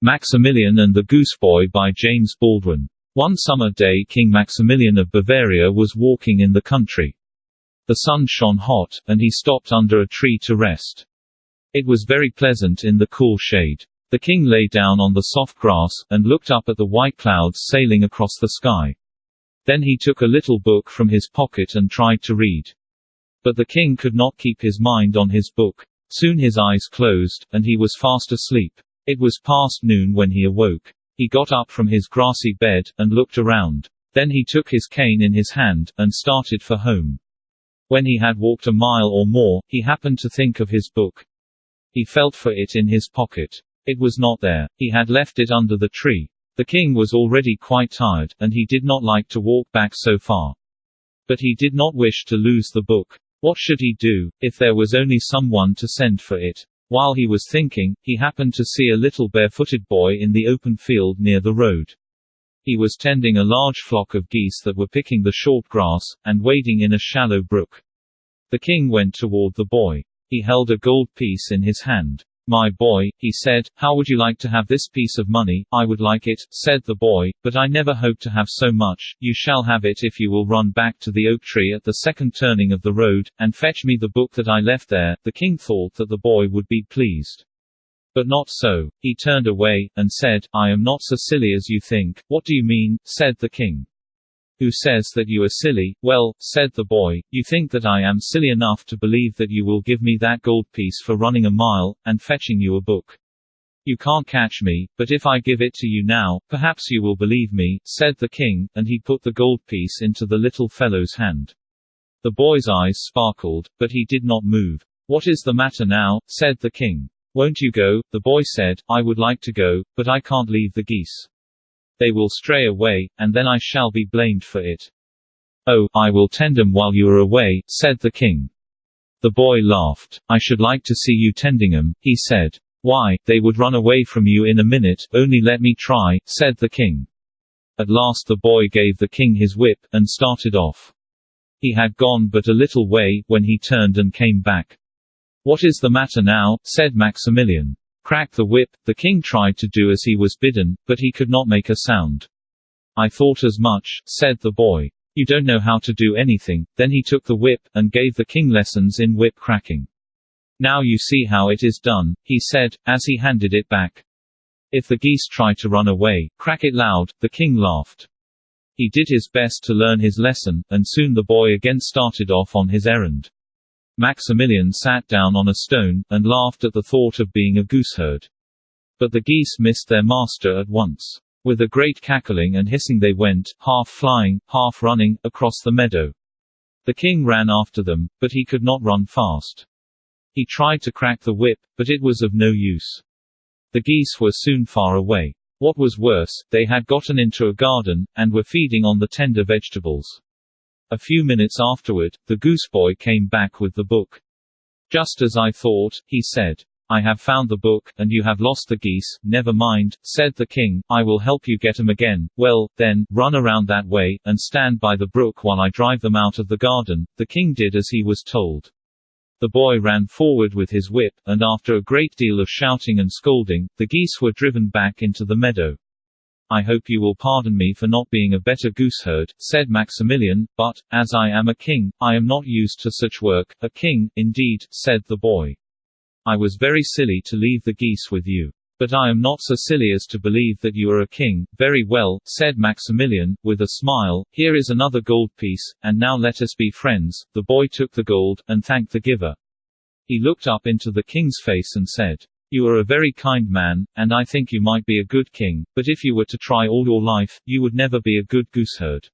Maximilian and the Goose Boy by James Baldwin. One summer day King Maximilian of Bavaria was walking in the country. The sun shone hot, and he stopped under a tree to rest. It was very pleasant in the cool shade. The king lay down on the soft grass, and looked up at the white clouds sailing across the sky. Then he took a little book from his pocket and tried to read. But the king could not keep his mind on his book. Soon his eyes closed, and he was fast asleep. It was past noon when he awoke. He got up from his grassy bed, and looked around. Then he took his cane in his hand, and started for home. When he had walked a mile or more, he happened to think of his book. He felt for it in his pocket. It was not there. He had left it under the tree. The king was already quite tired, and he did not like to walk back so far. But he did not wish to lose the book. What should he do, if there was only someone to send for it? While he was thinking, he happened to see a little barefooted boy in the open field near the road. He was tending a large flock of geese that were picking the short grass, and wading in a shallow brook. The king went toward the boy. He held a gold piece in his hand. "My boy," he said, "how would you like to have this piece of money?" "I would like it," said the boy, "but I never hoped to have so much." "You shall have it if you will run back to the oak tree at the second turning of the road, and fetch me the book that I left there." The king thought that the boy would be pleased. But not so. He turned away, and said, "I am not so silly as you think." "What do you mean?" said the king. "Who says that you are silly?" "Well," said the boy, "you think that I am silly enough to believe that you will give me that gold piece for running a mile, and fetching you a book. You can't catch me, but if I give it to you now, perhaps you will believe me," said the king, and he put the gold piece into the little fellow's hand. The boy's eyes sparkled, but he did not move. "What is the matter now?" said the king. "Won't you go?" The boy said. "I would like to go, but I can't leave the geese. They will stray away, and then I shall be blamed for it." "Oh, I will tend 'em while you are away," said the king. The boy laughed. "I should like to see you tending 'em," he said. "Why, they would run away from you in a minute. Only let me try," said the king. At last the boy gave the king his whip, and started off. He had gone but a little way, when he turned and came back. "What is the matter now?" said Maximilian. "Crack the whip." The king tried to do as he was bidden, but he could not make a sound. "I thought as much," said the boy. "You don't know how to do anything." Then he took the whip, and gave the king lessons in whip cracking. "Now you see how it is done," he said, as he handed it back. "If the geese try to run away, crack it loud." The king laughed. He did his best to learn his lesson, and soon the boy again started off on his errand. Maximilian sat down on a stone, and laughed at the thought of being a gooseherd. But the geese missed their master at once. With a great cackling and hissing they went, half flying, half running, across the meadow. The king ran after them, but he could not run fast. He tried to crack the whip, but it was of no use. The geese were soon far away. What was worse, they had gotten into a garden, and were feeding on the tender vegetables. A few minutes afterward, the Goose Boy came back with the book. "Just as I thought," he said. "I have found the book, and you have lost the geese." "Never mind," said the king, "I will help you get 'em again." "Well, then, run around that way, and stand by the brook while I drive them out of the garden." The king did as he was told. The boy ran forward with his whip, and after a great deal of shouting and scolding, the geese were driven back into the meadow. "I hope you will pardon me for not being a better gooseherd," said Maximilian, "but, as I am a king, I am not used to such work." "A king, indeed," said the boy. "I was very silly to leave the geese with you. But I am not so silly as to believe that you are a king." "Very well," said Maximilian, with a smile, "here is another gold piece, and now let us be friends." The boy took the gold, and thanked the giver. He looked up into the king's face and said, "You are a very kind man, and I think you might be a good king, but if you were to try all your life, you would never be a good gooseherd."